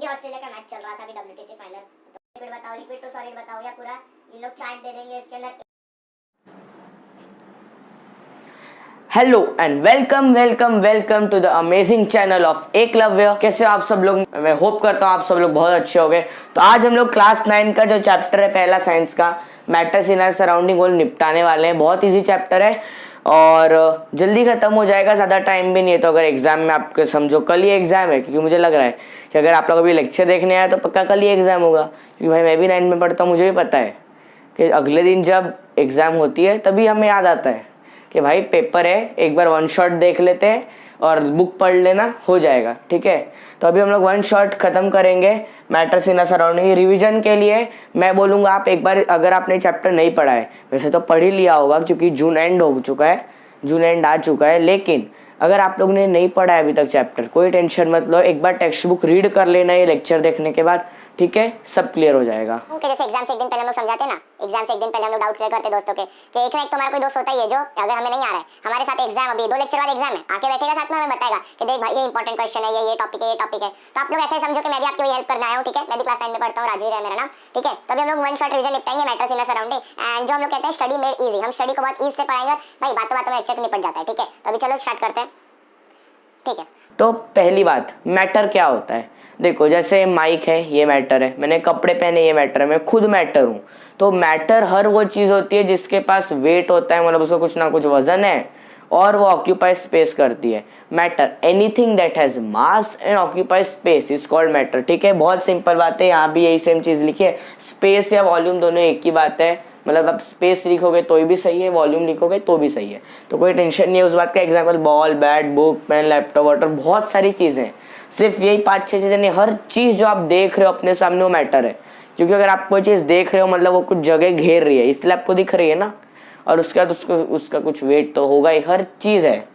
India Australia का match चल रहा था अभी WTC फाइनल, तो लिक्विड बताओ, लिक्विड टू सॉलिड बताओ, या पूरा ये लोग चार्ट दे देंगे इसके अंदर। Hello and welcome welcome welcome to the amazing channel of Eklavya. कैसे हो आप सब लोग? मैं होप करता हूँ आप सब लोग बहुत अच्छे हो गए। तो आज हम लोग क्लास 9 का जो चैप्टर है पहला साइंस का मैटर्स इन आवर सराउंडिंग वो निपटाने वाले हैं। बहुत इजी चैप्टर है और जल्दी खत्म हो जाएगा, ज़्यादा टाइम भी नहीं है। तो अगर एग्जाम में आपके समझो कल ही एग्जाम है, क्योंकि मुझे लग रहा है कि अगर आप लोग अभी लेक्चर देखने आए तो पक्का कल ही एग्जाम होगा, क्योंकि भाई मैं भी 9 में पढ़ता हूँ, मुझे भी पता है कि अगले दिन जब एग्जाम होती है तभी हमें याद आता है कि भाई पेपर है, एक बार वन शॉट देख लेते हैं और बुक पढ़ लेना, हो जाएगा। ठीक है, तो अभी हम लोग वन शॉट खत्म करेंगे मैटर्स इन सराउंडिंग। रिवीजन के लिए मैं बोलूँगा आप एक बार, अगर आपने चैप्टर नहीं पढ़ा है, वैसे तो पढ़ ही लिया होगा क्योंकि जून एंड हो चुका है, जून एंड आ चुका है, लेकिन अगर आप लोग ने नहीं पढ़ा है अभी तक चैप्टर, कोई टेंशन मत लो, एक बार टेक्स्ट बुक रीड कर लेना ये लेक्चर देखने के बाद, ठीक है, सब क्लियर हो जाएगा। जैसे एग्जाम से एक दिन पहले हम लोग समझाते ना, एग्जाम से एक दिन पहले हम लोग डाउट क्लियर करते दोस्तों के कि एक ना एक तो हमारा कोई दोस्त होता ही है जो अगर हमें नहीं आ रहा है, हमारे साथ एग्जाम अभी 2 लेक्चर बाद एग्जाम है, आके बैठेगा साथ में, हमें बताएगा कि देख भाई ये इंपॉर्टेंट क्वेश्चन है, ये टॉपिक है, ये टॉपिक है। तो आप लोग ऐसे समझो कि मैं भी आपकी वही हेल्प करने आया हूँ। ठीक है, मैं भी क्लास 9 में पढ़ता हूँ, राजवीर है मेरा नाम। ठीक है, तभी हम लोग वन शॉट रिवीजन निपटाएंगे मैटर्स इन सराउंडिंग, एंड जो हम लोग कहते हैं स्टडी मेड इजी, हम स्टडी को बहुत ईजी से पढ़ाएंगे भाई, बातों बातों में लेक्चर निपट जाता है। ठीक है, तो अभी चलो स्टार्ट करते हैं। ठीक है, तो पहली बात, मैटर क्या होता है? देखो, जैसे माइक है, ये मैटर है, मैंने कपड़े पहने, ये मैटर है, मैं खुद मैटर हूँ। तो मैटर हर वो चीज़ होती है जिसके पास वेट होता है, मतलब उसका कुछ ना कुछ वजन है और वो ऑक्यूपाई स्पेस करती है। Matter, anything that has mass and occupy space is called matter. ठीक है, बहुत सिंपल बात है, यहाँ भी यही सेम चीज़ लिखी है। स्पेस या वॉल्यूम दोनों एक ही बात है, मतलब आप स्पेस लिखोगे तो भी सही है, वॉल्यूम लिखोगे तो भी सही है, तो कोई टेंशन नहीं है उस बात का। Example ball, bat, book, pen, laptop, water, बहुत सारी चीज़ें, सिर्फ यही 5-6 चीज़ें नहीं, हर चीज़ जो आप देख रहे हो अपने सामने वो मैटर है। क्योंकि अगर आप कोई चीज़ देख रहे हो मतलब वो कुछ जगह घेर रही है, इसलिए आपको दिख रही है ना, और उसके बाद उसका कुछ वेट तो होगा ही, हर चीज़ है।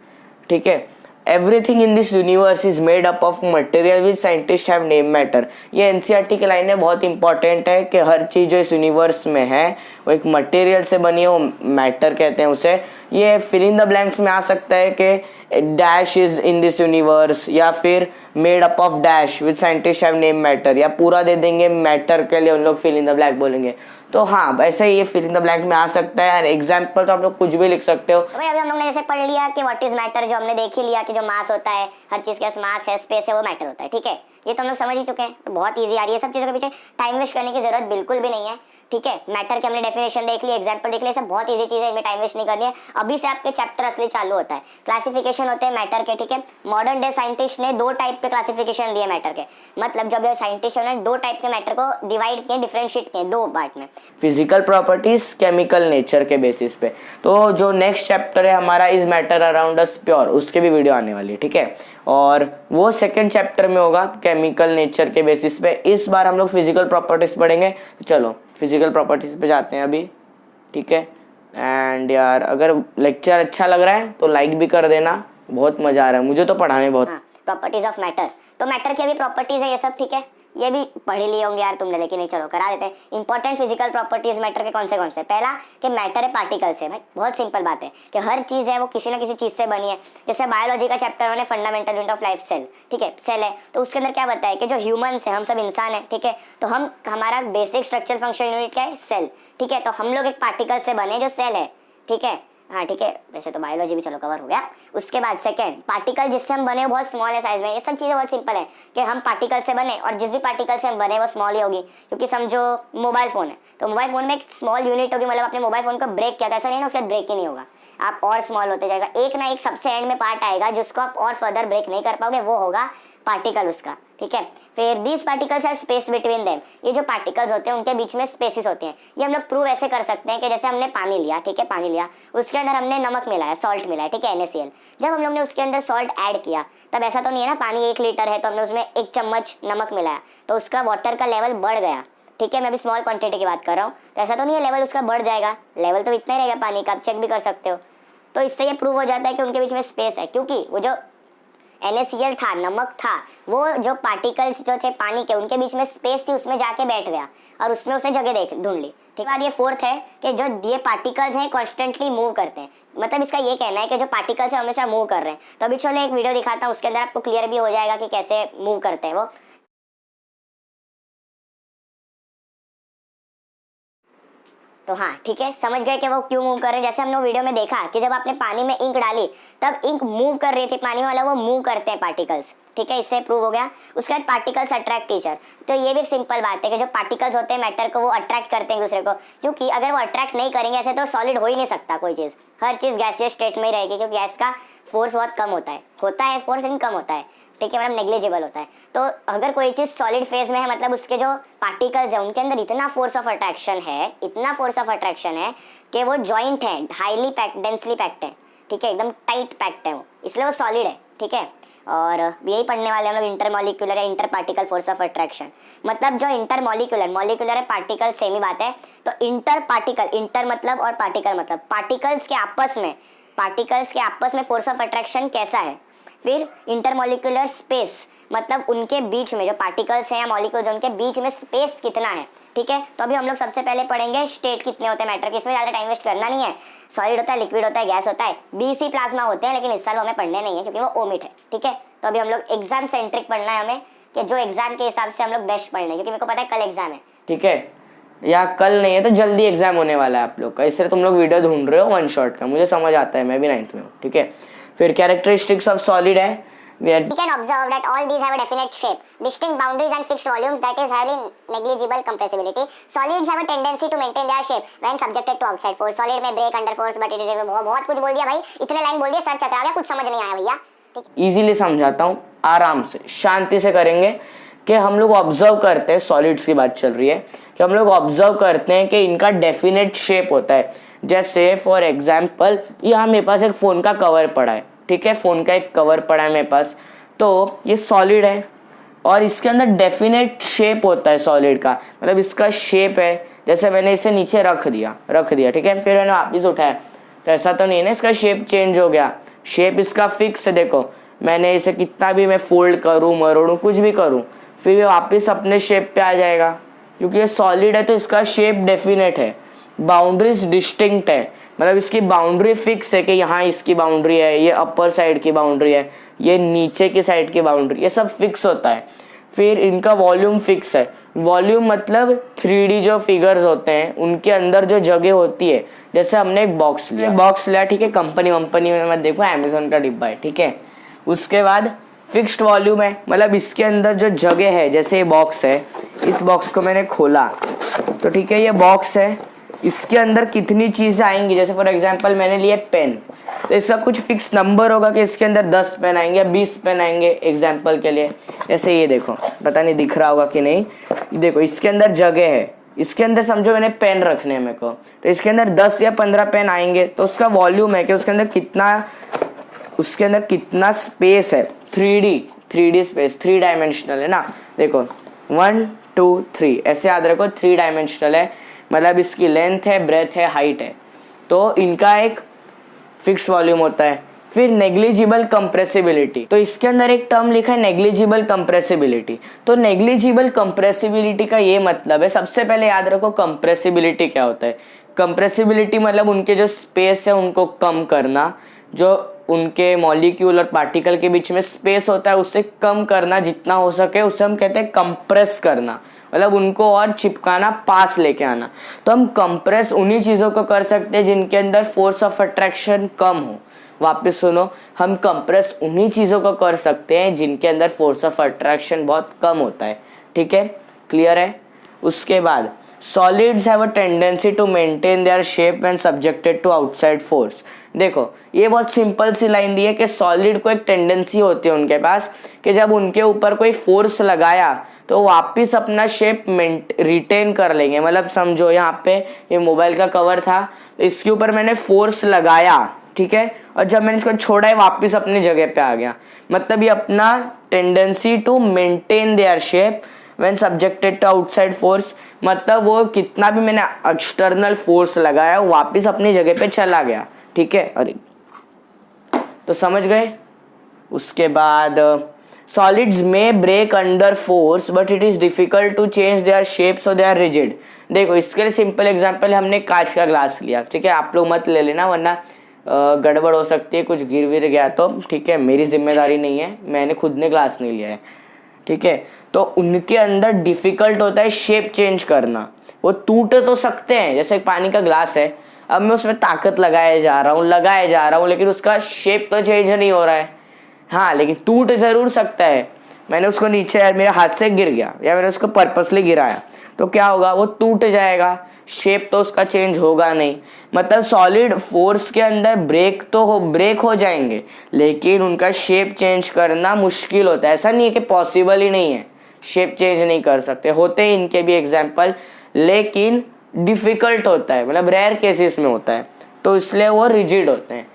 ठीक है, everything in this universe is made up of material which scientist have name matter. ये एनसीईआरटी की लाइन है, बहुत इंपॉर्टेंट है कि हर चीज़ जो इस यूनिवर्स में है वो एक मटेरियल से बनी है, वो मैटर कहते हैं उसे। ये फिल इन द ब्लैंक्स में आ सकता है कि dash is in this universe, या फिर made up of dash which scientist have name matter, या पूरा दे देंगे मैटर के लिए उन लोग फिल इन द ब्लैंक बोलेंगे। तो हाँ, वैसे ये फिल इन द ब्लैंक में आ सकता है। एग्जाम्पल तो आप लोग कुछ भी लिख सकते हो। भाई अभी हम लोग ने जैसे पढ़ लिया कि व्हाट इज मैटर, जो हमने देख ही लिया कि जो मास होता है, हर चीज के मास है, स्पेस है, वो मैटर होता है। ठीक है, ये तो हम लोग समझ ही चुके हैं, तो बहुत इजी आ रही है। सब चीज़ों के पीछे टाइम वेस्ट करने की जरूरत बिल्कुल भी नहीं है। ठीक है, मैटर की हमने डेफिनेशन देख ली, एग्जांपल देख लिया, सब बहुत इजी चीज़ है, इनमें टाइम वेस्ट नहीं करनी है। अभी से आपके चैप्टर असली चालू होता है, क्लासिफिकेशन होते हैं मैटर के। ठीक है, मॉडर्न डे साइंटिस्ट ने 2 टाइप के क्लासिफिकेशन दिए मैटर के, मतलब जब साइंटिस्ट ने 2 टाइप के मैटर को डिवाइड किए, डिफरेंशिएट किए 2 पार्ट में, फिजिकल प्रॉपर्टीज, केमिकल नेचर के बेसिस पे। तो जो नेक्स्ट चैप्टर है हमारा is matter around us pure, उसके भी वीडियो आने वाली है। ठीक है, और वो सेकंड चैप्टर में होगा केमिकल नेचर के बेसिस पे। इस बार हम लोग फिजिकल प्रॉपर्टीज पढ़ेंगे। चलो फिजिकल प्रॉपर्टीज पे जाते हैं अभी। ठीक है, एंड यार अगर लेक्चर अच्छा लग रहा है तो लाइक भी कर देना, बहुत मजा आ रहा है मुझे तो पढ़ाने बहुत। प्रॉपर्टीज ऑफ मैटर, तो मैटर की अभी प्रॉपर्टीज है ये सब। ठीक है, ये भी पढ़ ही लिए होंगे यार तुमने, लेकिन नहीं, चलो करा देते हैं। इंपॉर्टेंट फिजिकल प्रॉपर्टीज मैटर के कौन से? पहला कि मैटर है पार्टिकल से। भाई बहुत सिंपल बात है कि हर चीज़ है वो किसी ना किसी चीज़ से बनी है। जैसे बायोलॉजी का चैप्टर मैंने fundamental unit of life cell, ठीक है, सेल है, तो उसके अंदर क्या बताया कि जो ह्यूमंस है, हम सब इंसान है। ठीक है, तो हमारा बेसिक स्ट्रक्चरल फंक्शन यूनिट क्या है? सेल। ठीक है, तो हम लोग एक पार्टिकल से बने जो सेल है। ठीक है, हाँ ठीक है, वैसे तो बायोलॉजी भी चलो कवर हो गया। उसके बाद सेकंड, पार्टिकल जिससे हम बने वो बहुत स्मॉल है साइज में। ये सब चीज़ें बहुत सिंपल है कि हम पार्टिकल से बने, और जिस भी पार्टिकल से हम बने वो स्मॉल ही होगी। क्योंकि समझो मोबाइल फ़ोन है, तो मोबाइल फ़ोन में एक स्मॉल यूनिट होगी, मतलब अपने मोबाइल फ़ोन को ब्रेक किया था, ऐसा नहीं ना उसके ब्रेक ही नहीं होगा, आप और स्मॉल होते जाएगा। एक ना एक सबसे एंड में पार्ट आएगा जिसको आप और फर्दर ब्रेक नहीं कर पाओगे, वो होगा पार्टिकल उसका। ठीक है, फिर these particles are space between them, ये जो पार्टिकल्स होते हैं उनके बीच में स्पेसिस होती हैं। ये हम लोग प्रूव ऐसे कर सकते हैं कि जैसे हमने पानी लिया, ठीक है, पानी लिया, उसके अंदर हमने नमक मिलाया, सॉल्ट मिलाया, ठीक है, NaCl। जब हम लोग ने उसके अंदर सॉल्ट ऐड किया, तब ऐसा तो नहीं है ना, पानी 1 लीटर है तो हमने उसमें 1 चम्मच नमक मिलाया तो उसका वाटर का लेवल बढ़ गया। ठीक है, मैं अभी स्मॉल क्वांटिटी की बात कर रहा हूँ, तो ऐसा तो नहीं है लेवल उसका बढ़ जाएगा, लेवल तो इतना ही रहेगा पानी का, आप चेक भी कर सकते हो। तो इससे ये प्रूव हो जाता है कि उनके बीच में स्पेस है, क्योंकि वो जो NaCl था, नमक था, वो जो पार्टिकल्स जो थे पानी के, उनके बीच में स्पेस थी, उसमें जाके बैठ गया और उसने जगह ढूंढ ली। ठीक है, ये फोर्थ है कि जो ये पार्टिकल्स हैं कॉन्स्टेंटली मूव करते हैं, मतलब इसका ये कहना है कि जो पार्टिकल्स हैं हमेशा मूव कर रहे हैं। तो अभी चलो एक वीडियो दिखाता हूँ, उसके अंदर आपको क्लियर भी हो जाएगा कि कैसे मूव करते हैं वो। तो हाँ ठीक है, समझ गए कि वो क्यों मूव कर रहे हैं। जैसे हमने वीडियो में देखा कि जब आपने पानी में इंक डाली तब इंक मूव कर रही थी पानी में, मतलब वो मूव करते हैं पार्टिकल्स, ठीक है, इससे प्रूव हो गया। उसके बाद पार्टिकल्स अट्रैक्ट टीचर, तो ये भी एक सिंपल बात है कि जो पार्टिकल्स होते हैं मैटर को वो अट्रैक्ट करते हैं एक दूसरे को, क्योंकि अगर वो अट्रैक्ट नहीं करेंगे ऐसे तो सॉलिड हो ही नहीं सकता कोई चीज़, हर चीज़ गैसियस स्टेट में ही रहेगी, क्योंकि गैस का फोर्स बहुत कम होता है फोर्स लेकिन कम होता है, ठीक है, मतलब नेग्लिजिबल होता है। तो अगर कोई चीज़ सॉलिड फेज में है मतलब उसके जो पार्टिकल्स है उनके अंदर इतना फोर्स ऑफ अट्रैक्शन है कि वो जॉइंट है, हाईली पैक्ड, डेंसली पैक्ड है, ठीक है, एकदम टाइट पैक्ड है वो, इसलिए वो सॉलिड है, ठीक है। और यही पढ़ने वाले हम लोग इंटरमॉलिक्यूलर या inter particle force of attraction, मतलब जो मॉलिक्यूलर है पार्टिकल सेम ही बात है। तो इंटर पार्टिकल, इंटर मतलब और पार्टिकल मतलब पार्टिकल्स के आपस में फोर्स ऑफ अट्रैक्शन कैसा है। फिर इंटरमॉलिक्यूलर स्पेस, मतलब उनके बीच में जो पार्टिकल्स हैं या मॉलिक्यूल्स हैं उनके बीच में स्पेस कितना है, ठीक है। तो अभी हम लोग सबसे पहले पढ़ेंगे स्टेट कितने होते हैं मैटर के, इसमें ज़्यादा टाइम वेस्ट करना नहीं है। सॉलिड होता है, लिक्विड होता है, गैस होता है, बीसी प्लाज्मा होते हैं, लेकिन इस साल हमें पढ़ने नहीं है क्योंकि वो ओमिट है, ठीक है। तो अभी हम लोग एग्जाम सेंट्रिक पढ़ना है हमें, कि जो एग्जाम के हिसाब से हम लोग बेस्ट पढ़ लें, क्योंकि मेरे को पता है कल एग्जाम है, ठीक है, या कल नहीं है तो जल्दी एग्जाम होने वाला है आप लोग का, इसलिए तुम लोग वीडियो ढूंढ रहे हो वन शॉट का, मुझे समझ आता है, मैं भी 9th में हूँ, ठीक है। फिर कैरेक्टरिस्टिक्स ऑफ सॉलिड है, we can observe that all these have a definite shape, distinct boundaries and fixed volumes, that is highly negligible compressibility. Solids have a tendency to maintain their shape when subjected to outside force. Solid में break under force, but it is बहुत कुछ बोल दिया भाई, इतने line बोल दिए, sir चकरा गया, कुछ समझ नहीं आया भैया, ठीक है। इजीली समझाता हूँ, आराम से शांति से करेंगे। कि हम लोग ऑब्जर्व करते हैं, सॉलिड्स की बात चल रही है, कि हम लोग ऑब्जर्व करते हैं कि इनका डेफिनेट शेप होता है। जैसे फॉर एग्जाम्पल यहाँ मेरे पास एक फ़ोन का कवर पड़ा है, ठीक है, फ़ोन का एक कवर पड़ा है मेरे पास, तो ये सॉलिड है और इसके अंदर डेफिनेट शेप होता है सॉलिड का, मतलब इसका शेप है। जैसे मैंने इसे नीचे रख दिया, ठीक है, फिर मैंने वापस उठाया, तो ऐसा तो नहीं है ना इसका शेप चेंज हो गया, शेप इसका फिक्स है। देखो मैंने इसे कितना भी मैं फोल्ड करूँ, मरोड़ूँ, कुछ भी करूँ, फिर ये वापस अपने शेप पे आ जाएगा, क्योंकि ये सॉलिड है तो इसका शेप डेफिनेट है। बाउंड्रीज डिस्टिंक्ट है, मतलब इसकी बाउंड्री फिक्स है कि यहाँ इसकी बाउंड्री है, ये अपर साइड की बाउंड्री है, ये नीचे की साइड की बाउंड्री, ये सब फिक्स होता है। फिर इनका वॉल्यूम फिक्स है, वॉल्यूम मतलब 3D जो फिगर्स होते हैं उनके अंदर जो जगह होती है, जैसे हमने एक बॉक्स लिया, ठीक है, कंपनी में मत देखो, अमेजोन का डिब्बा है, ठीक है। उसके बाद फिक्स्ड वॉल्यूम है, मतलब इसके अंदर जो जगह है, जैसे ये बॉक्स है, इस बॉक्स को मैंने खोला तो ठीक है, ये बॉक्स है, इसके अंदर कितनी चीज़ें आएंगी, जैसे फॉर एग्जांपल मैंने लिया पेन, तो इसका कुछ फिक्स नंबर होगा कि इसके अंदर 10 पेन आएंगे या 20 पेन आएंगे एग्जांपल के लिए। जैसे ये देखो, पता नहीं दिख रहा होगा कि नहीं, देखो इसके अंदर जगह है, इसके अंदर समझो मैंने पेन रखने हैं मेरे को, तो इसके अंदर 10 या 15 पेन आएंगे, तो उसका वॉल्यूम है कि उसके अंदर कितना स्पेस है, 3D स्पेस, 3 डायमेंशनल है ना। देखो 1 2 3 ऐसे याद रखो, 3 डायमेंशनल है, मतलब इसकी लेंथ है, ब्रेथ है, हाइट है, तो इनका एक फिक्स वॉल्यूम होता है। फिर नेग्लिजिबल कंप्रेसिबिलिटी, तो इसके अंदर एक टर्म लिखा है नेग्लिजिबल कंप्रेसिबिलिटी। तो नेग्लिजिबल कंप्रेसिबिलिटी का ये मतलब है, सबसे पहले याद रखो कंप्रेसिबिलिटी क्या होता है। कंप्रेसिबिलिटी मतलब उनके जो स्पेस है उनको कम करना, जो उनके मॉलिक्यूल और पार्टिकल के बीच में स्पेस होता है उससे कम करना जितना हो सके, उससे हम कहते हैं कंप्रेस करना, मतलब उनको और चिपकाना, पास लेके आना। तो हम कंप्रेस उन्हीं चीज़ों को कर सकते हैं जिनके अंदर फोर्स ऑफ अट्रैक्शन कम हो। वापस सुनो, हम कंप्रेस उन्हीं चीज़ों को कर सकते हैं जिनके अंदर फोर्स ऑफ अट्रैक्शन बहुत कम होता है, ठीक है, क्लियर है। उसके बाद solids have a tendency to maintain their shape when subjected to outside force. देखो ये बहुत सिंपल सी लाइन दी है कि सॉलिड को एक टेंडेंसी होती है उनके पास कि जब उनके ऊपर कोई फोर्स लगाया तो वापस अपना शेप रिटेन कर लेंगे। मतलब समझो यहाँ पे ये मोबाइल का कवर था, इसके ऊपर मैंने फोर्स लगाया, ठीक है, और जब मैंने इसको छोड़ा है वापस अपनी जगह पे आ गया, मतलब ये अपना tendency to maintain their shape when subjected to outside force, मतलब वो कितना भी मैंने एक्सटर्नल फोर्स लगाया वो वापस अपनी जगह पे चला गया, ठीक है। अरे तो समझ गए। उसके बाद सॉलिड्स में break under force but it is difficult to change their shape so they are rigid. देखो इसके लिए सिंपल एग्जांपल हमने कांच का ग्लास लिया, ठीक है, आप लोग मत ले लेना वरना गड़बड़ हो सकती है, कुछ गिर विर गया तो, ठीक है, मेरी जिम्मेदारी नहीं है, मैंने खुद ने ग्लास नहीं लिया है, ठीक है। तो उनके अंदर डिफिकल्ट होता है शेप चेंज करना, वो टूट तो सकते हैं, जैसे एक पानी का ग्लास है, अब मैं उसमें ताकत लगाए जा रहा हूँ लेकिन उसका शेप तो चेंज नहीं हो रहा है। हाँ, लेकिन टूट जरूर सकता है। मैंने उसको नीचे मेरे हाथ से गिर गया या मैंने उसको पर्पसली गिराया तो क्या होगा, वो टूट जाएगा, शेप तो उसका चेंज होगा नहीं। मतलब सॉलिड फोर्स के अंदर ब्रेक हो जाएंगे लेकिन उनका शेप चेंज करना मुश्किल होता है। ऐसा नहीं है कि पॉसिबल ही नहीं है, शेप चेंज नहीं कर सकते, होते हैं इनके भी एग्जाम्पल, लेकिन डिफिकल्ट होता है, मतलब रेयर केसेस में होता है, तो इसलिए वो रिजिड होते हैं।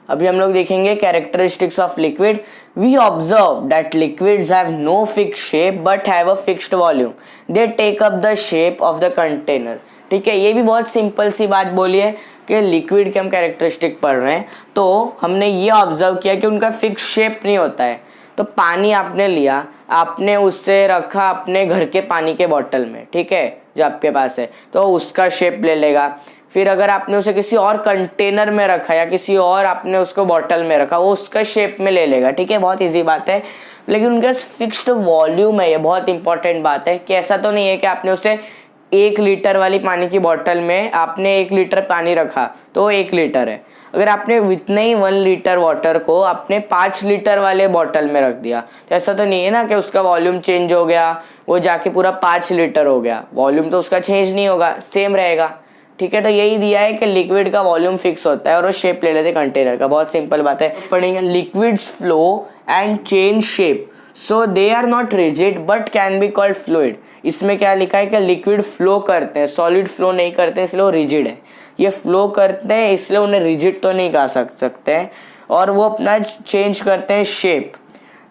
अभी हम लोग देखेंगे characteristics of liquid. We observe that liquids have no fix shape but have a fixed volume, they take up the shape of the container. ठीक है, ये भी बहुत सिंपल सी बात बोली है कि लिक्विड के हम कैरेक्टरिस्टिक पढ़ रहे हैं, तो हमने ये ऑब्जर्व किया कि उनका फिक्स शेप नहीं होता है। तो पानी आपने लिया, आपने उससे रखा अपने घर के पानी के बोतल में, ठीक है, जो आपके पास है, तो उसका शेप ले लेगा। फिर अगर आपने उसे किसी और कंटेनर में रखा या किसी और आपने उसको बॉटल में रखा, वो उसका शेप में ले लेगा। ठीक है, बहुत इजी बात है, लेकिन उनका फिक्स्ड वॉल्यूम है, ये बहुत इंपॉर्टेंट बात है कि ऐसा तो नहीं है कि आपने उसे 1 लीटर वाली पानी की बॉटल में आपने 1 लीटर पानी रखा तो 1 लीटर है। अगर आपने इतने ही 1 लीटर वाटर को आपने 5 लीटर वाले बॉटल में रख दिया तो ऐसा तो नहीं है ना कि उसका वॉल्यूम चेंज हो गया, वो जाके पूरा 5 लीटर हो गया। वॉल्यूम तो उसका चेंज नहीं होगा, सेम रहेगा। ठीक है, तो यही दिया है कि लिक्विड का वॉल्यूम फिक्स होता है और वो शेप ले लेते कंटेनर का। बहुत सिंपल बात है, पढ़ेंगे liquids flow and change shape so they are not rigid but can be called fluid. इसमें क्या लिखा है कि लिक्विड फ्लो करते हैं, सॉलिड फ्लो नहीं करते इसलिए वो रिजिड है। ये फ्लो करते हैं इसलिए उन्हें रिजिड तो नहीं कह सकते हैं, और वो अपना चेंज करते हैं शेप।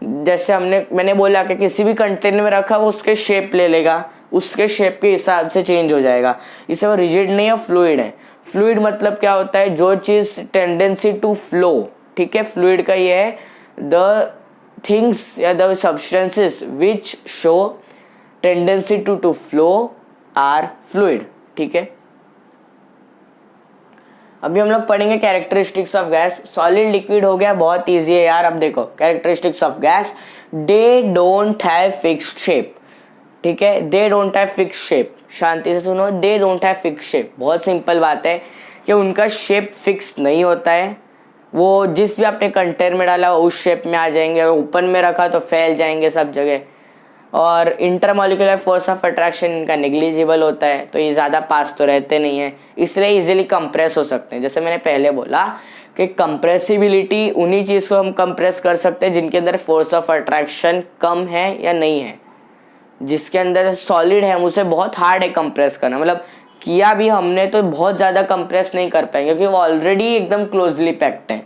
जैसे मैंने बोला कि किसी भी कंटेनर में रखा वो उसके शेप ले लेगा, उसके शेप के हिसाब से चेंज हो जाएगा। इसे वो रिजिड नहीं है, फ्लूइड है। फ्लूइड मतलब क्या होता है, जो चीज टेंडेंसी टू फ्लो। ठीक है, फ्लूइड का ये है द थिंग्स या the substances which show tendency to flow are fluid. ठीक है, अभी हम लोग पढ़ेंगे characteristics of gas. Solid liquid हो गया, बहुत इजी है यार। अब देखो characteristics of gas, they don't have fixed shape. ठीक है, they don't have fix shape. शांति से सुनो, they don't have fix shape. बहुत सिंपल बात है कि उनका शेप फिक्स नहीं होता है। वो जिस भी आपने कंटेनर में डाला उस शेप में आ जाएंगे, अगर ऊपर में रखा तो फैल जाएंगे सब जगह। और इंटरमॉलिक्यूलर फोर्स ऑफ अट्रैक्शन इनका नेग्लिजिबल होता है, तो ये ज़्यादा पास तो रहते नहीं है, इसलिए इजीली कंप्रेस हो सकते हैं। जैसे मैंने पहले बोला कि कंप्रेसिबिलिटी उन्हीं चीज़ को हम कंप्रेस कर सकते हैं जिनके अंदर फोर्स ऑफ अट्रैक्शन कम है या नहीं है। जिसके अंदर सॉलिड है हम उसे बहुत हार्ड है कंप्रेस करना, मतलब किया भी हमने तो बहुत ज़्यादा कंप्रेस नहीं कर पाएंगे क्योंकि वो ऑलरेडी एकदम क्लोजली पैक्ड है।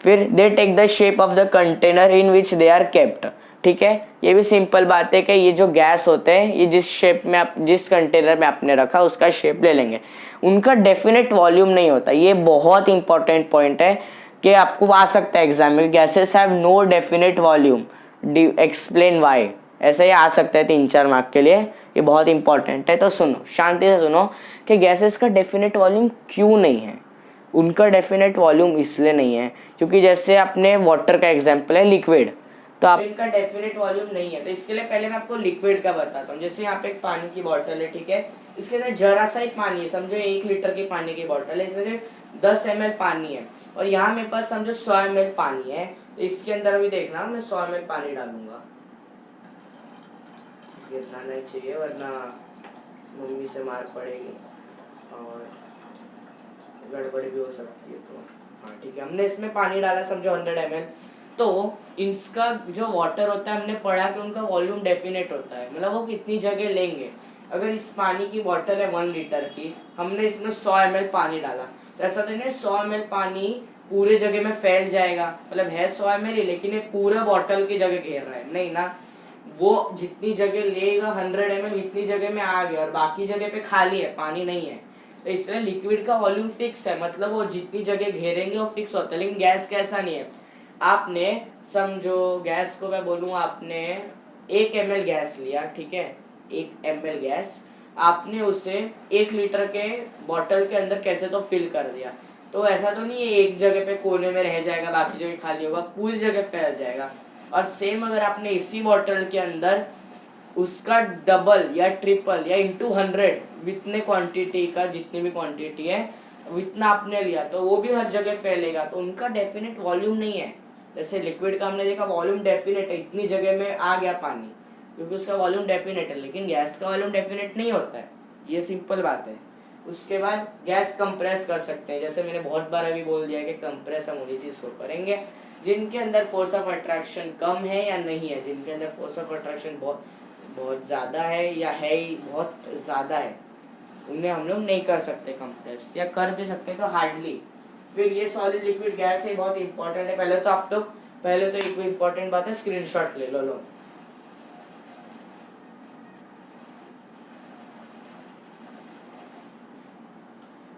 फिर they take the shape of the container in which they are kept. ठीक है, ये भी सिंपल बात है कि ये जो गैस होते हैं ये जिस शेप में आप जिस कंटेनर में आपने रखा उसका शेप ले लेंगे। उनका डेफिनेट वॉल्यूम नहीं होता। ये बहुत इंपॉर्टेंट पॉइंट है कि आपको आ सकता है एग्जाम में, gases have no definite volume, explain why. ऐसे ही आ सकता है 3-4 मार्क के लिए, ये बहुत इंपॉर्टेंट है। तो सुनो, शांति से सुनो कि गैसेस का डेफिनेट वॉल्यूम क्यों नहीं है। उनका डेफिनेट वॉल्यूम इसलिए नहीं है क्योंकि जैसे अपने वाटर का एग्जांपल है लिक्विड, तो आप इनका डेफिनेट वॉल्यूम नहीं है। तो इसके लिए पहले मैं आपको लिक्विड का बताता हूँ। जैसे यहाँ पे एक पानी की बोतल है, ठीक है, इसके अंदर जरा सा ही पानी है, समझो 1 लीटर की पानी की बोतल है, इसमें 10 ml पानी है, और यहाँ मेरे पास समझो 100 ml पानी है। तो इसके अंदर अभी देखना मैं 100 ml पानी डालूंगा, गिरना नहीं चाहिए वरना मम्मी से मार पड़ेगी और गड़बड़ी भी हो सकती है। तो हाँ ठीक है, हमने इसमें पानी डाला समझो 100 ml। तो इसका जो वाटर होता है हमने पढ़ा कि उनका वॉल्यूम डेफिनेट होता है, मतलब वो कितनी जगह लेंगे। अगर इस पानी की बोतल है 1 लीटर की, हमने इसमें 100 ml पानी डाला, तो ऐसा तो नहीं 100 ml पानी पूरे जगह में फैल जाएगा, मतलब है 100 ml ही लेकिन ये पूरा बोतल की जगह घेर रहा है, नहीं ना। वो जितनी जगह लेगा 100 ml इतनी जगह में आ गया और बाकी जगह पे खाली है, पानी नहीं है। तो इसलिए लिक्विड का वॉल्यूम फिक्स है, मतलब वो जितनी जगह घेरेंगे वो फिक्स होता है। लेकिन गैस का ऐसा नहीं है। आपने समझो गैस को मैं बोलूँ, आपने 1 ml गैस लिया, ठीक है, 1 ml गैस, आपने उसे 1 लीटर के बॉटल के अंदर कैसे तो फिल कर दिया। तो ऐसा तो नहीं है एक जगह पे कोने में रह जाएगा बाकी जगह खाली होगा, पूरी जगह फैल जाएगा। और सेम अगर आपने इसी बॉटल के अंदर उसका डबल या ट्रिपल या इंटू 100 जितने क्वांटिटी का जितनी भी क्वांटिटी है उतना आपने लिया तो वो भी हर जगह फैलेगा, तो उनका डेफिनेट वॉल्यूम नहीं है। जैसे लिक्विड का हमने देखा वॉल्यूम डेफिनेट है, इतनी जगह में आ गया पानी क्योंकि उसका वॉल्यूम डेफिनेट है, लेकिन गैस का वॉल्यूम डेफिनेट नहीं होता है, ये सिंपल बात है। उसके बाद गैस कंप्रेस कर सकते हैं, जैसे मैंने बहुत बार अभी बोल दिया कि कंप्रेस हम उन्हीं चीज़ को करेंगे जिनके अंदर फोर्स ऑफ अट्रैक्शन कम है या नहीं है, जिनके अंदर फोर्स ऑफ अट्रैक्शन बहुत बहुत ज़्यादा है या है ही बहुत ज़्यादा है, उन्हें हम लोग नहीं कर सकते कंप्रेस, या कर भी सकते तो हार्डली। फिर ये सॉलिड लिक्विड गैस है, बहुत इंपॉर्टेंट है। पहले तो आप लोग एक इंपॉर्टेंट बात है, स्क्रीनशॉट ले लो।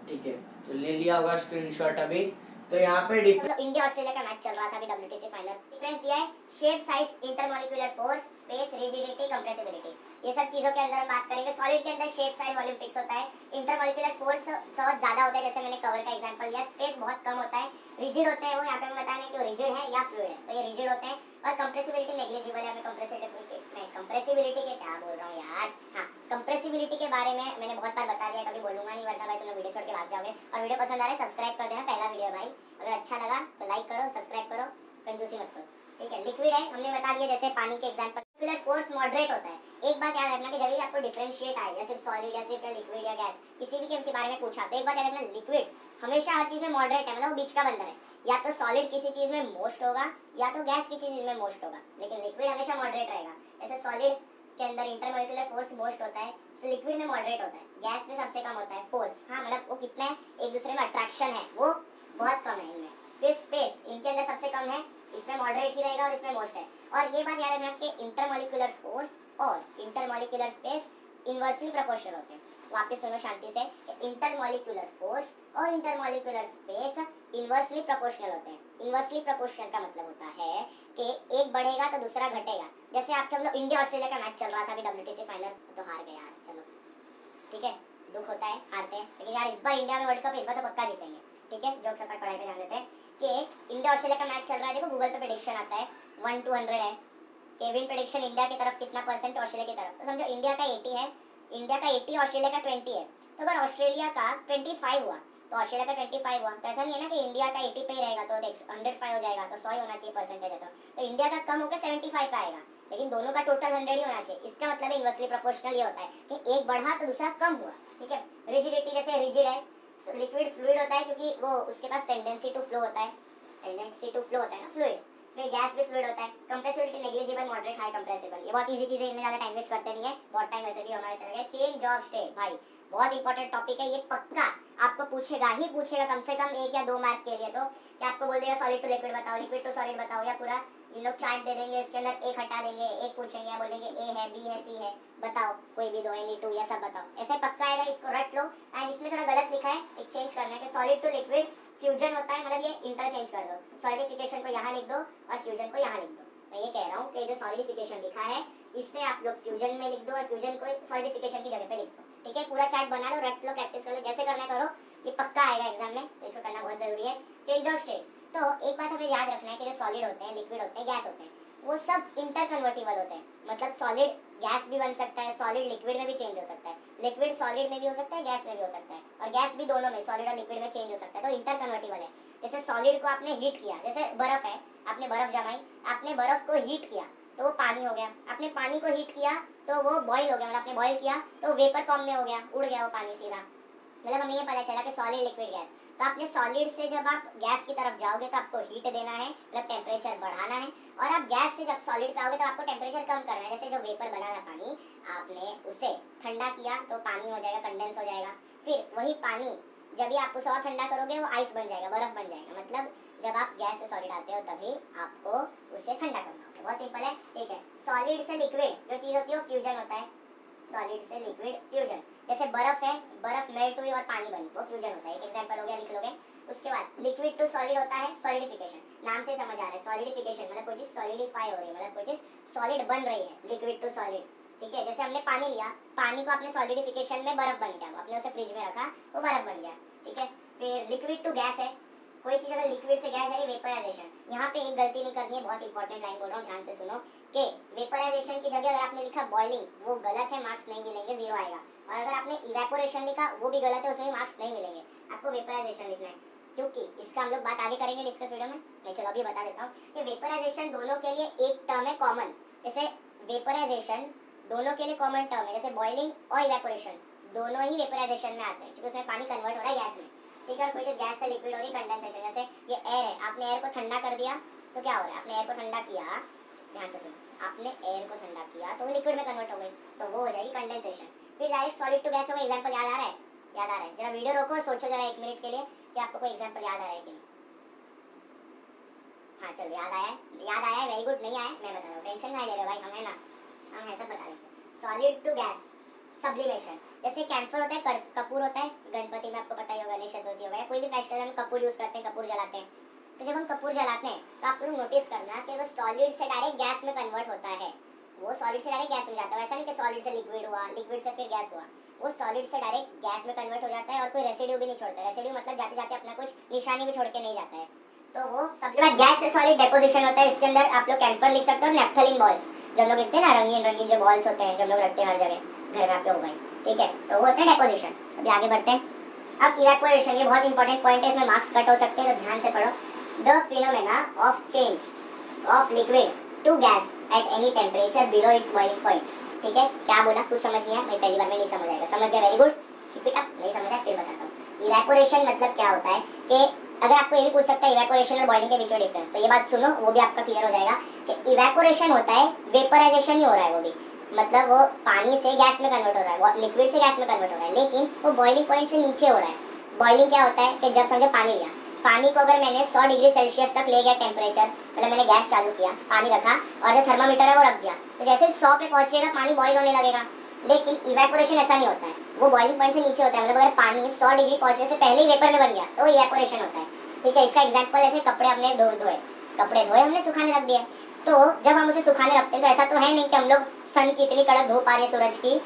ठीक है, तो ले लिया होगा स्क्रीनशॉट अभी। तो यहाँ पे इंडिया ऑस्ट्रेलिया का मैच चल रहा था अभी WTC फाइनल। डिफरेंस दिया है shape, size, intermolecular force, space, rigidity, compressibility. ये सब चीजों के अंदर हम बात करेंगे। सॉलिड के अंदर शेप, साइज, वॉल्यूम फिक्स होता है। इंटरमॉलिक्यूलर फोर्स बहुत ज्यादा होता है, जैसे मैंने कवर का एग्जांपल दिया। स्पेस बहुत कम होता है। रिजिड होते हैं वो, यहाँ पे हम बताएंगे कि वो रिजिड है या फ्लूइड है, तो ये रिजिड होते हैं। और कंप्रेसिबिलिटी नेग्लिजिबल है। मैं कंप्रेसिबिलिटी के क्या बोल रहा हूँ यार, हाँ कंप्रेसिबिलिटी के बारे में मैंने बहुत बार बता दिया, कभी बोलूंगा नहीं वरना भाई तुम वीडियो छोड़ के भाग जाओगे। और वीडियो पसंद आ रहा है सब्सक्राइब कर देना, पहला वीडियो भाई, अगर अच्छा लगा तो लाइक करो, सब्सक्राइब करो, कंजूसी मत करो, ठीक है। लिक्विड है हमने बता दिया, जैसे पानी के एग्जांपल। मोलिकुलर फोर्स मॉडरेट होता है। एक बात याद रखना कि जब भी आपको डिफरेंशिएट आए, या सिर्फ सॉलिड या सिर्फ लिक्विड या गैस, किसी भी के बारे में पूछा तो एक बात याद रखना, लिक्विड हमेशा हर चीज में मॉडरेट है, मतलब वो बीच का बंदर है। या तो सॉलिड किसी चीज में मोस्ट होगा या तो गैस किसी चीज में मोस्ट होगा, लेकिन लिक्विड हमेशा मॉडरेट रहेगा। जैसे सॉलिड के अंदर इंटरमॉलिक्यूलर फोर्स मोस्ट होता है, लिक्विड में मॉडरेट होता है, गैस में सबसे कम होता है फोर्स। हाँ मतलब वो कितना है, एक दूसरे में अट्रैक्शन है वो बहुत कम है इनमें। फिर स्पेस इनके अंदर सबसे कम है, इसमें मॉडरेट ही रहेगा और इसमें मोस्ट है। और ये बात याद रखना कि इंटरमॉलिक्यूलर फोर्स और इंटरमॉलिक्यूलर स्पेस इनवर्सली प्रोपोर्शनल होते हैं। वापस सुनो शांति से, इंटरमॉलिक्यूलर फोर्स और इंटरमॉलिक्यूलर स्पेस इनवर्सली प्रोपोर्शनल होते हैं। इनवर्सली प्रोपोर्शनल का मतलब होता है कि एक बढ़ेगा तो दूसरा घटेगा। जैसे आप सब लोग, इंडिया ऑस्ट्रेलिया का मैच चल रहा था अभी WTC फाइनल, तो हार गए यार, चलो ठीक है, दुख होता है हारते हैं, लेकिन यार इस बार इंडिया में वर्ल्ड कप इस बार तो पक्का जीतेंगे, ठीक है। जोक सपाट पढ़ाई पे ध्यान देते हैं कि इंडिया ऑस्ट्रेलिया का मैच चल रहा है। देखो गूगल पे प्रेडिक्शन आता है 1 to 100 है कि विन प्रेडिक्शन इंडिया की तरफ कितना परसेंट, ऑस्ट्रेलिया की तरफ। तो समझो इंडिया का 80 है, इंडिया का 80 ऑस्ट्रेलिया का 20 है, तो अगर ऑस्ट्रेलिया का 25 हुआ तो ऑस्ट्रेलिया का 25 हुआ, तो ऐसा नहीं है ना कि इंडिया का 80 पे ही रहेगा तो 105 हो जाएगा, तो 100 ही होना चाहिए परसेंटेज है। तो इंडिया का कम होकर 75 का आएगा, लेकिन दोनों का टोटल 100 ही होना चाहिए। इसका मतलब है इनवर्सली प्रोपोर्शनल ये होता है कि एक बढ़ा तो दूसरा कम हुआ, ठीक है। रिजिडिटी, जैसे रिजिड है लिक्विड फ्लूइड होता है क्योंकि वो उसके पास टेंडेंसी टू फ्लो होता है, टेंडेंसी टू फ्लो होता है ना फ्लूइड। फिर गैस भी फ्लूइड होता है। Compressibility negligible, moderate, high compressible. ये बहुत इजी चीजें, इनमें ज्यादा टाइम वेस्ट करते नहीं है, बहुत टाइम वैसे भी हमारे चल गया। चेंज ऑफ स्टेट भाई बहुत इंपॉर्टेंट टॉपिक है, ये पक्का आपको पूछेगा ही पूछेगा कम से कम 1 या 2 मार्क के लिए। तो क्या आपको बोल देगा सॉलिड टू लिक्विड बताओ, लिक्विड टू सॉलिड बताओ, या पूरा ये लोग चार्ट दे देंगे, इसके अंदर एक हटा देंगे, एक पूछेंगे या बोलेंगे ए है, बी है, सी है, बताओ कोई भी दो, एनी टू, या सब बताओ। ऐसे पक्का आएगा, इसको रट लो। एंड इसमें थोड़ा गलत लिखा है, एक चेंज करना है कि सॉलिड टू लिक्विड फ्यूजन होता है, मतलब ये इंटरचेंज कर दो, सॉलिडिफिकेशन को यहाँ लिख दो और फ्यूजन को यहाँ लिख दो। मैं ये कह रहा हूँ कि जो सॉलिडिफिकेशन लिखा है इससे आप लोग फ्यूजन में लिख दो और फ्यूजन को सॉलिडिफिकेशन की जगह पे लिख दो, ठीक है। पूरा चार्ट बना लो, रट लो, प्रैक्टिस कर लो, जैसे करना करो, ये पक्का आएगा एग्जाम में, तो इसको करना बहुत जरूरी है। चेंज ऑफ स्टेट, तो एक बात हमें याद रखना है कि जो सॉलिड होते हैं, लिक्विड होते हैं, गैस होते हैं, वो सब इंटरकन्वर्टिबल होते हैं। मतलब सॉलिड गैस भी बन सकता है, सॉलिड लिक्विड में भी चेंज हो सकता है, लिक्विड सॉलिड में भी हो सकता है, गैस में भी हो सकता है, और गैस भी दोनों में, सॉलिड और लिक्विड में चेंज हो सकता है, तो इंटरकन्वर्टिबल है। जैसे सॉलिड को आपने हीट किया, जैसे बर्फ है, आपने बर्फ जमाई, आपने बर्फ को हीट किया तो वो पानी हो गया, आपने पानी को हीट किया तो वो बॉईल हो गया, मतलब आपने बॉईल किया तो वेपर फॉर्म में हो गया, उड़ गया वो पानी सीधा। मतलब हमें ये पता चला कि सॉलिड, लिक्विड, गैस। तो आपने सॉलिड से जब आप गैस की तरफ जाओगे तो आपको हीट देना है, मतलब टेम्परेचर बढ़ाना है, और आप गैस से जब सॉलिड पे आओगे तो आपको टेम्परेचर कम करना है। जैसे जो वेपर बना था पानी, आपने उसे ठंडा किया तो पानी हो जाएगा, कंडेंस हो जाएगा। फिर वही पानी जब भी आप उसे और ठंडा करोगे वो आइस बन जाएगा, बर्फ बन जाएगा। मतलब जब आप गैस से सॉलिड आते हो तभी आपको उसे ठंडा करना होता है, बहुत सिंपल है, ठीक है। सॉलिड से लिक्विड जो चीज़ होती है वो फ्यूजन होता है, सॉलिड से लिक्विड फ्यूजन। जैसे बर्फ है, बर्फ मेल्ट हुई और पानी बनी, वो फ्यूजन होता है, एक एग्जांपल हो गया, लिख लोगे। उसके बाद लिक्विड टू सॉलिड होता है सॉलिडिफिकेशन, नाम से समझ आ रहा है, सॉलिडिफिकेशन मतलब कोई चीज सॉलिडिफाई हो रही है, मतलब कोई चीज सॉलिड बन रही है, लिक्विड टू सॉलिड, ठीक है। जैसे हमने पानी लिया, पानी को आपने सॉलिडिफिकेशन में बर्फ बन गया, आपने उसे फ्रिज में रखा, वो बर्फ बन गया, ठीक है। फिर लिक्विड टू गैस है, कोई चीज अगर लिक्विड से गैस है, वेपराइजेशन। यहाँ पे एक गलती नहीं करनी है, बहुत इंपॉर्टेंट लाइन बोल रहा हूँ, ध्यान से सुनो कि वेपराइजेशन की जगह अगर आपने लिखा बॉइलिंग, वो गलत है, मार्क्स नहीं मिलेंगे, 0 आएगा। और अगर आपने इवेपोरेशन लिखा, वो भी गलत है, उसमें भी मार्क्स नहीं मिलेंगे। आपको वेपराइजेशन लिखना है, क्योंकि इसका हम लोग बात आगे करेंगे डिस्कस वीडियो में। मैं चलो अभी बता देता हूँ कि वेपराइजेशन दोनों के लिए एक टर्म है कॉमन। जैसे वेपराइजेशन दोनों के लिए कॉमन टर्म है, जैसे बॉइलिंग और इवेपोरेशन दोनों ही वेपराइजेशन में आते हैं, क्योंकि उसमें पानी कन्वर्ट हो रहा है गैस में। ठीक है, कोई चीज गैस से लिक्विड हो रही है, कंडेंसेशन। जैसे ये एयर है, आपने एयर को ठंडा कर दिया तो क्या हो रहा है, आपने एयर को ठंडा किया, ध्यान से सुनो, आपने एयर को ठंडा किया तो वो लिक्विड में कन्वर्ट हो गई, तो वो हो जाएगी कंडेंसेशन। फिर डायरेक्ट सॉलिड टू गैस, वो एग्जांपल याद आ रहा है? याद आ रहा है? जरा वीडियो रोको, सोचो जरा 1 मिनट के लिए कि आपको कोई एग्जांपल याद आ रहा है कि नहीं। हाँ चलो, याद आया है, याद आया है, वेरी गुड। नहीं आया मैं बता दूँ, टेंशन नहीं ले रहे भाई, हम है ना, हम ऐसा बता देंगे। सॉलिड टू गैस सब्लिमेशन, जैसे कैंफर होता है, कपूर होता है, गणपति में आपको पता ही होगा, गणेश चतुर्थी होगा, कोई भी फेस्टिवल में कपूर यूज करते हैं, कपूर जलाते हैं। तो जब हम कपूर जलाते हैं तो आप लोग नोटिस करना कि वो सॉलिड से डायरेक्ट गैस में कन्वर्ट होता है। वो सॉलिड से डायरेक्ट गैस में जाता है, वैसा नहीं कि सॉलिड से लिक्विड हुआ, लिक्विड से फिर गैस हुआ। वो सॉलिड से डायरेक्ट गैस में कन्वर्ट हो जाता है और कोई रेसिड्यू भी नहीं छोड़ता। रेसिड्यू मतलब जाते जाते अपना कुछ निशानी भी छोड़ के नहीं जाता है। तो वो सबके बाद गैस से सॉलिड डेपोजिशन होता है। इसके अंदर आप लोग कैंफर लिख सकते हो, नैप्थलीन बॉल्स जो हम लोग लिखते हैं ना, रंगीन रंगीन जो बॉल्स होते हैं, जो हम लोग रखते हैं हर जगह, घर में आपके हो गई। ठीक है, तो वो होता है डेपोजिशन। अभी आगे बढ़ते हैं। अब इवैपोरेशन, ये बहुत इंपॉर्टेंट पॉइंट है, इसमें मार्क्स कट हो सकते हैं, तो ध्यान से पढ़ो। The phenomena of change of liquid to gas at any temperature below its boiling point. ठीक है, क्या बोला, कुछ समझ नहीं आया, मैं पहली बार में नहीं समझ आएगा, समझ गया, वेरी गुड, रिपीट अप। नहीं समझ आया फिर बताता हूँ। इवैपोरेशन मतलब क्या होता है कि अगर आपको ये भी पूछ सकता है इवैपोरेशन और बॉइलिंग के बीच में डिफरेंस, तो ये बात सुनो, वो भी आपका क्लियर हो जाएगा कि इवैपोरेशन होता है, वेपराइजेशन ही हो रहा है, वो भी मतलब वो पानी से गैस में कन्वर्ट हो रहा है, वो लिक्विड से गैस में कन्वर्ट हो रहा है, लेकिन वो बॉइलिंग पॉइंट से नीचे हो रहा है। बॉइलिंग क्या होता है कि जब समझो पानी लिया, पानी को अगर मैंने 100 डिग्री सेल्सियस तक ले गया टेम्परेचर, मतलब मैंने गैस चालू किया, पानी रखा और जो थर्मामीटर है वो रख दिया, तो जैसे 100 पे पहुंचेगा पानी बॉईल होने लगेगा। लेकिन इवैपोरेशन ऐसा नहीं होता है, वो बॉइलिंग पॉइंट से नीचे होता है। मतलब अगर पानी 100 डिग्री पहुंचने से पहले ही वेपर में बन गया तो इवैपोरेशन होता है। ठीक है, इसका एग्जांपल ऐसे कपड़े हमने धोए, कपड़े धोए हमने सुखाने रख दिए, तो जब हम उसे सुखाने रखते हैं तो ऐसा तो है नहीं कि हम लोग सन की इतनी कड़क धूप आ रही है सूरज की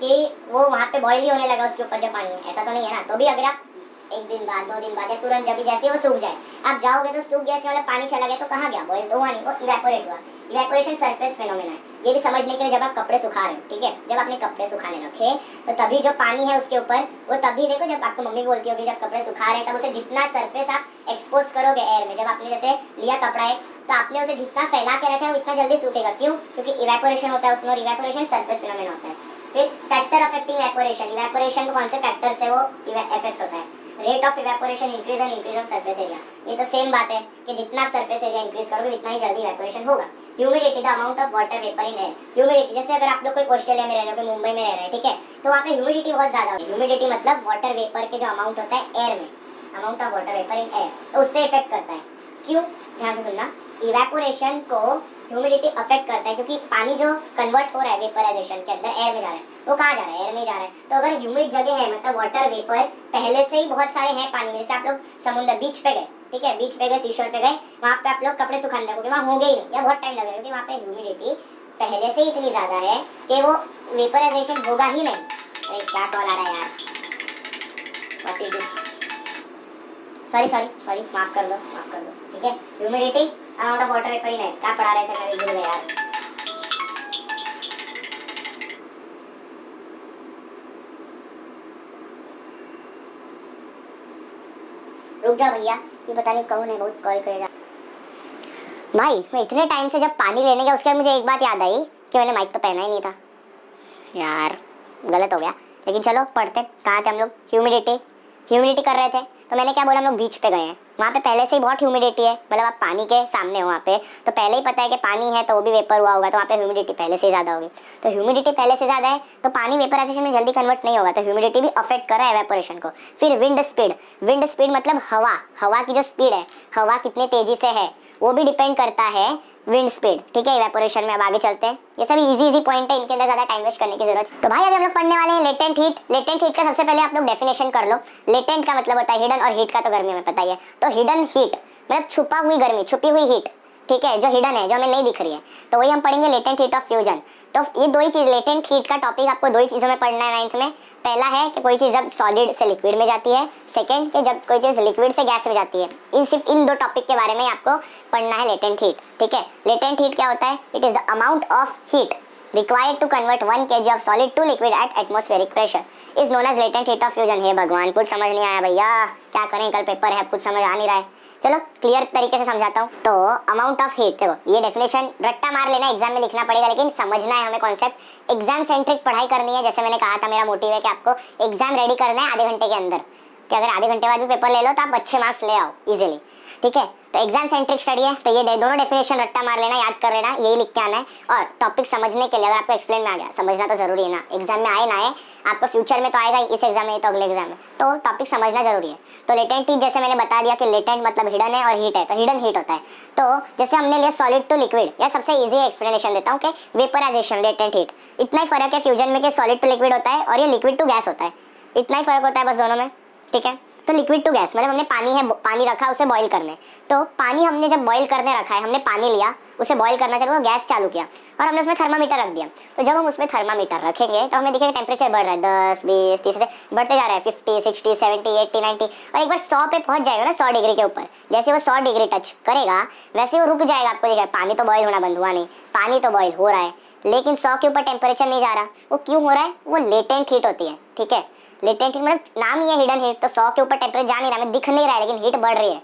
कि वो वहाँ पे बॉईल ही होने लगा उसके ऊपर जो पानी है, ऐसा तो नहीं है ना। तो भी अगर आप 1 दिन बाद, 2 दिन बाद या तुरंत जब भी जैसे वो सूख जाए, आप जाओगे तो सूख गया, इसका मतलब पानी चला गया, तो कहाँ गया, बॉईल तो हुआ नहीं, वो इवैपोरेट हुआ। इवैपोरेशन सरफेस फेनोमेना है, ये भी समझने के लिए जब आप कपड़े सुखा रहे हो। ठीक है, जब आपने कपड़े सुखाने रखे तो तभी जो पानी है उसके ऊपर, वो तभी देखो, जब आपको मम्मी बोलती होगी जब कपड़े सुखा रहे हैं तब उसे जितना सरफेस आप एक्सपोज करोगे एयर में, जब आपने जैसे लिया कपड़ा है तो आपने उसे जितना फैला के रखा है वो इतना जल्दी सूखेगा। क्यों? क्योंकि इवैपोरेशन होता है उसमें, और इवैपोरेशन सरफेस फेनोमेना होता है। फिर फैक्टर अफेक्टिंग इवैपोरेशन, इवैपोरेशन को कौन से फैक्टर से वो इफेक्ट होता है, rate of evaporation increase and increase of surface area. ये तो सेम बात है कि जितना आप सरफेस एरिया इंक्रीज करोगे उतना ही जल्दी इवैपोरेशन होगा। Humidity, the amount of water vapour in air. Humidity, जैसे अगर आप लोग कोई ऑस्ट्रेलिया में रह रहे हो, कोई मुंबई में रह रहे हैं, ठीक है, तो वहाँ पे ह्यूमिडिटी बहुत ज्यादा होगी। ह्यूमिडिटी मतलब वाटर वेपर के जो अमाउंट होता है एयर में, amount of water vapour in air, तो उससे इफेक्ट करता है। क्यों? ध्यान से सुनना, इवैपोरेशन को ह्यूमिडिटी अफेक्ट करता है क्योंकि पानी जो कन्वर्ट हो रहा है वेपराइजेशन के अंदर एयर में जा रहा है, वो कहाँ जा रहा है, एयर में जा रहा है। तो अगर ह्यूमिड जगह है, मतलब वाटर वेपर पहले से ही बहुत सारे हैं पानी में, जैसे आप लोग समुद्र बीच पे गए, ठीक है, बीच पे गए, सीशोर पे गए, वहाँ पे आप लोग कपड़े सुखाने लगोगे, वहाँ होंगे ही नहीं या बहुत टाइम लगेगा, क्योंकि वहाँ पे ह्यूमिडिटी पहले से ही इतनी ज्यादा है कि वो वेपराइजेशन होगा ही नहीं। अरे क्या कॉल आ रहा है यार, व्हाट इज दिस, सॉरी माफ कर दो, ठीक है। Humidity, amount of water vapour in air, क्या पढ़ा रहे थे, मैं भूल गया यार। रुक जा भैया, ये पता नहीं कौन है, बहुत कॉल करेगा भाई। मैं इतने टाइम से जब पानी लेने गया उसके बाद मुझे एक बात याद आई कि मैंने माइक तो पहना ही नहीं था यार, गलत हो गया। लेकिन चलो पढ़ते, कहाँ थे हम लोग, ह्यूमिडिटी कर रहे थे। तो मैंने क्या बोला, हम लोग बीच पे गए हैं, वहाँ पे पहले से ही बहुत ह्यूमिडिटी है, मतलब आप पानी के सामने हो वहाँ पे, तो पहले ही पता है कि पानी है तो वो भी वेपर हुआ होगा, तो वहाँ पे ह्यूमिडिटी पहले से ही ज़्यादा होगी। तो ह्यूमिडिटी पहले से ज़्यादा है तो पानी वेपराइजेशन में जल्दी कन्वर्ट नहीं होगा, तो ह्यूमिडिटी भी अफेक्ट कर रहा है एवेपोरेशन को। फिर विंड स्पीड मतलब हवा की जो स्पीड है, हवा कितने तेजी से है वो भी डिपेंड करता है विंड स्पीड। ठीक है, इवेपोरेशन में अब आगे चलते हैं। ये सभी इजी पॉइंट है, इनके अंदर ज्यादा टाइम वेस्ट करने की जरूरत। तो भाई अभी हम लोग पढ़ने वाले हैं लेटेंट हीट का सबसे पहले आप लोग डेफिनेशन कर लो। लेटेंट का मतलब होता है हिडन, और हीट का तो गर्मी में पता ही है। तो हिडन हीट मतलब छुपा हुई गर्मी, छुपी हुई हीट, ठीक है, जो हिडन है, जो हमें नहीं दिख रही है, तो वही हम पढ़ेंगे लेटेंट हीट ऑफ फ्यूजन। तो ये दो ही चीज, लेटेंट हीट का टॉपिक आपको दो ही चीजों में पढ़ना है 9th में। पहला है कि कोई चीज जब सॉलिड से लिक्विड में जाती है, सेकंड कि जब कोई चीज लिक्विड से गैस में जाती है। सिर्फ इन दो टॉपिक के बारे में आपको पढ़ना है लेटेंट हीट, ठीक है। लेटेंट हीट क्या होता है? It is the amount of heat required to convert 1 kg of solid to liquid at atmospheric pressure is known as latent heat of fusion। हे भगवान, कुछ समझ नहीं आया भैया, क्या करें, कल पेपर है, कुछ समझ आ नहीं रहा है। चलो क्लियर तरीके से समझाता हूँ। तो अमाउंट ऑफ हीट, देखो ये डेफिनेशन रट्टा मार लेना, एग्जाम में लिखना पड़ेगा, लेकिन समझना है हमें कॉन्सेप्ट। एग्जाम सेंट्रिक पढ़ाई करनी है। जैसे मैंने कहा था, मेरा मोटिव है कि आपको एग्जाम रेडी करना है आधे घंटे के अंदर, कि अगर आधे घंटे बाद भी पेपर ले लो तो आप अच्छे मार्क्स ले आओ इजीली, ठीक है। तो एग्जाम सेंट्रिक स्टडी है, तो ये दोनों डेफिनेशन रट्टा मार लेना, याद कर लेना, यही लिख के आना है। और टॉपिक समझने के लिए अगर आपको एक्सप्लेन में आ गया, समझना तो जरूरी है ना, एग्जाम में आए ना आए, आपको फ्यूचर में तो आएगा, इस एग्जाम में तो अगले एग्जाम में, तो टॉपिक समझना जरूरी है। तो लेटेंट हीट, जैसे मैंने बता दिया कि लेटेंट मतलब हिडन है और हीट है, तो हिडन हीट होता है। तो जैसे हमने लिया सॉलिड टू लिक्विड, या सबसे ईजी एक्सप्लेनेशन देता हूँ कि वेपराइजेशन, लेटेंट हीट। इतना ही फर्क है फ्यूजन में कि सॉलिड टू लिक्विड होता है और ये लिक्विड टू गैस होता है, इतना ही फर्क होता है बस दोनों में, ठीक है। तो लिक्विड टू गैस मतलब हमने पानी रखा, उसे बॉईल करने, तो पानी हमने जब बॉईल करने रखा है, हमने पानी लिया, उसे बॉईल करना चालू, तो गैस चालू किया और हमने उसमें थर्मामीटर रख दिया। तो जब हम उसमें थर्मामीटर रखेंगे तो हमें दिखेगा टेम्परेचर बढ़ रहा है, 10, 20, 30 से बढ़ते जा रहा है, 50, 60, 70, 80, 90, और एक बार 100 पे पहुंच जाएगा ना, 100 डिग्री के ऊपर। जैसे वो 100 डिग्री टच करेगा वैसे वो रुक जाएगा। आपको दिखेगा पानी तो बॉईल होना बंद हुआ नहीं, पानी तो बॉईल हो रहा है, लेकिन 100 के ऊपर टेम्परेचर नहीं जा रहा। वो क्यों हो रहा है? वो लेटेंट हीट होती है, ठीक है। लेटेंट हीट मतलब नाम ही है हिडन हीट, तो 100 के ऊपर टेम्परेचर जा नहीं रहा, हमें दिख नहीं रहा है, लेकिन हीट बढ़ रही है।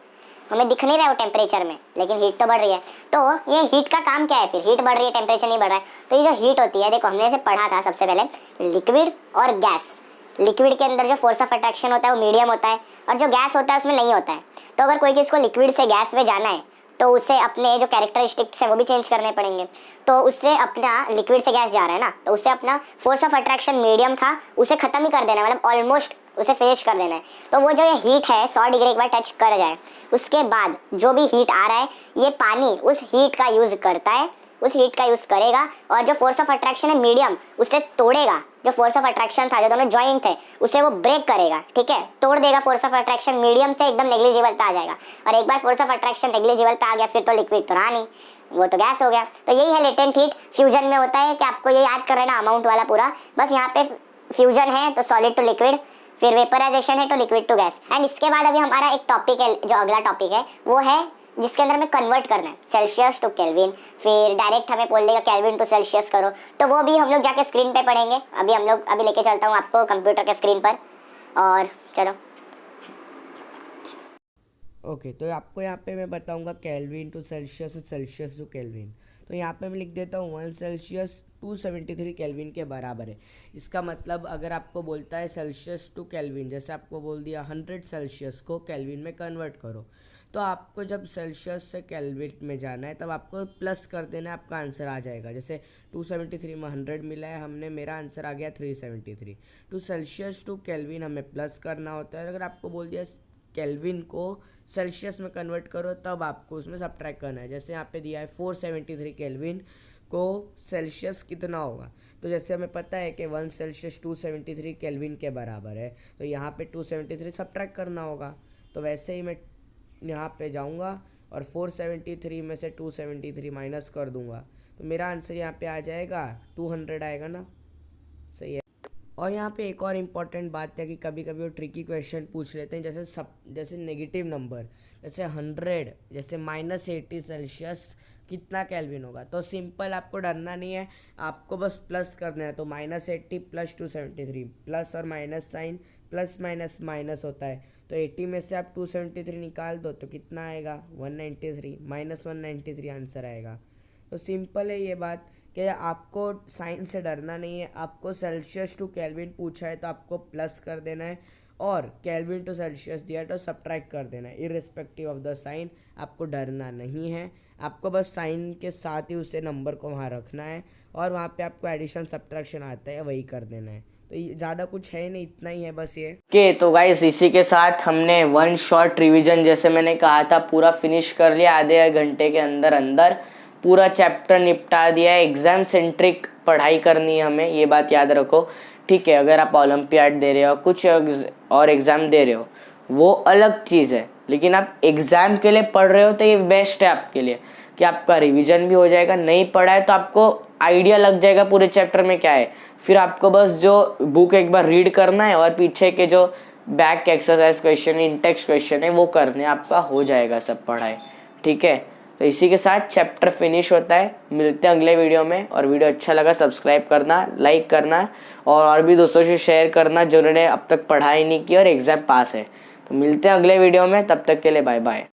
हमें दिख नहीं रहा है वो टेम्परेचर में, लेकिन हीट तो बढ़ रही है। तो ये हीट का काम क्या है फिर? हीट बढ़ रही है, टेम्परेचर नहीं बढ़ रहा है। तो ये जो हीट होती है, देखो हमने इसे पढ़ा था सबसे पहले, लिक्विड और गैस। लिक्विड के अंदर जो फोर्स ऑफ अट्रैक्शन होता है वो मीडियम होता है, और जो गैस होता है उसमें नहीं होता है। तो अगर कोई चीज़ को लिक्विड से गैस में जाना है तो उसे अपने जो कैरेक्टरिस्टिक्स है वो भी चेंज करने पड़ेंगे। तो उससे अपना लिक्विड से गैस जा रहा है ना, तो उससे अपना फोर्स ऑफ अट्रैक्शन मीडियम था, उसे खत्म ही कर देना है, मतलब ऑलमोस्ट उसे फिनिश कर देना है। तो वो जो ये हीट है 100 डिग्री एक बार टच कर जाए, उसके बाद जो भी हीट आ रहा है, ये पानी उस हीट का यूज करता है, उस हीट का यूज करेगा, और जो फोर्स ऑफ अट्रैक्शन है मीडियम, उसे तोड़ेगा। जो फोर्स ऑफ अट्रैक्शन था, जो दोनों ज्वाइंट थे, उसे वो ब्रेक करेगा, ठीक है, तोड़ देगा। फोर्स ऑफ अट्रैक्शन मीडियम से एकदम नेग्लिजिबल पे आ जाएगा, और एक बार फोर्स ऑफ अट्रैक्शन नेग्लिजिबल पे आ गया, फिर तो लिक्विड तो रहा नहीं, वो तो गैस हो गया। तो यही है लेटेंट हीट। फ्यूजन में होता है कि आपको ये याद कर लेना अमाउंट वाला पूरा, बस यहाँ पे फ्यूजन है तो सॉलिड टू लिक्विड, फिर वेपराइजेशन है तो लिक्विड टू गैस। एंड इसके बाद अभी हमारा एक टॉपिक है, जो अगला टॉपिक है वो है जिसके अंदर हमें कन्वर्ट करना है सेल्सियस टू केल्विन, फिर डायरेक्ट हमें बोल देगा केल्विन टू सेल्सियस करो। तो वो भी हम लोग जाके स्क्रीन पे पढ़ेंगे। अभी लेके चलता हूँ आपको कंप्यूटर के स्क्रीन पर, और चलो। ओके तो आपको यहाँ पे मैं बताऊँगा Kelvin to Celsius, Celsius to Kelvin. तो यहाँ पे मैं लिख देता हूँ 1 सेल्सियस 273 केल्विन के बराबर है। इसका मतलब अगर आपको बोलता है सेल्सियस टू केल्विन, जैसे आपको बोल दिया 100 सेल्सियस को केल्विन में कन्वर्ट करो, तो आपको जब सेल्सियस से केल्विन में जाना है तब आपको प्लस कर देना है, आपका आंसर आ जाएगा। जैसे 273 में 100 मिला है हमने, मेरा आंसर आ गया 373। टू सेल्सियस टू केल्विन हमें प्लस करना होता है। अगर आपको बोल दिया केल्विन को सेल्सियस में कन्वर्ट करो, तब आपको उसमें सब्ट्रैक्ट करना है। जैसे यहाँ पे दिया है 473 केल्विन को सेल्सियस कितना होगा, तो जैसे हमें पता है कि 1 सेल्सियस 273 केल्विन के बराबर है, तो यहाँ पे 273 सब्ट्रैक्ट करना होगा। तो वैसे ही मैं यहाँ पे जाऊँगा और 473 में से 273 माइनस कर दूँगा, तो मेरा आंसर यहाँ पे आ जाएगा 200 आएगा ना, सही है। और यहाँ पे एक और इम्पॉर्टेंट बात है कि कभी कभी वो ट्रिकी क्वेश्चन पूछ लेते हैं, जैसे नेगेटिव नंबर, जैसे 100, जैसे -80 सेल्सियस कितना केल्विन होगा। तो सिंपल, आपको डरना नहीं है, आपको बस प्लस करना है। तो -80 + 273, प्लस और minus sign, plus minus minus होता है, तो 80 में से आप 273 निकाल दो तो कितना आएगा 193, -193 आंसर आएगा। तो सिंपल है ये बात कि आपको साइन से डरना नहीं है। आपको सेल्सियस टू केल्विन पूछा है तो आपको प्लस कर देना है, और केल्विन टू सेल्सियस दिया है तो सब्ट्रैक्ट कर देना है, इर्रिस्पेक्टिव ऑफ द साइन। आपको डरना नहीं है, आपको बस साइन के साथ ही उसे नंबर को वहाँ रखना है, और वहाँ पे आपको एडिशन सब्ट्रैक्शन आता है वही कर देना है। तो ज़्यादा कुछ है नहीं, इतना ही है बस ये के। तो गाइस इसी के साथ हमने 1 शॉर्ट रिवीजन, जैसे मैंने कहा था, पूरा फिनिश कर लिया। आधे घंटे के अंदर अंदर पूरा चैप्टर निपटा दिया है। एग्जाम सेंट्रिक पढ़ाई करनी है हमें, ये बात याद रखो, ठीक है। अगर आप ओलंपियाड दे रहे हो, कुछ और एग्ज़ाम दे रहे हो, वो अलग चीज़ है, लेकिन आप एग्ज़ाम के लिए पढ़ रहे हो तो ये बेस्ट है आपके लिए। कि आपका रिवीजन भी हो जाएगा, नहीं पढ़ा है तो आपको आइडिया लग जाएगा पूरे चैप्टर में क्या है। फिर आपको बस जो बुक एक बार रीड करना है और पीछे के जो बैक एक्सरसाइज क्वेश्चन, इन टेक्स्ट क्वेश्चन है वो करने, आपका हो जाएगा सब पढ़ाई, ठीक है। तो इसी के साथ चैप्टर फिनिश होता है। मिलते हैं अगले वीडियो में, और वीडियो अच्छा लगा सब्सक्राइब करना, लाइक करना और भी दोस्तों से शेयर करना जिन्होंने अब तक पढ़ाई नहीं की और एग्जाम पास है। तो मिलते हैं अगले वीडियो में, तब तक के लिए बाय बाय।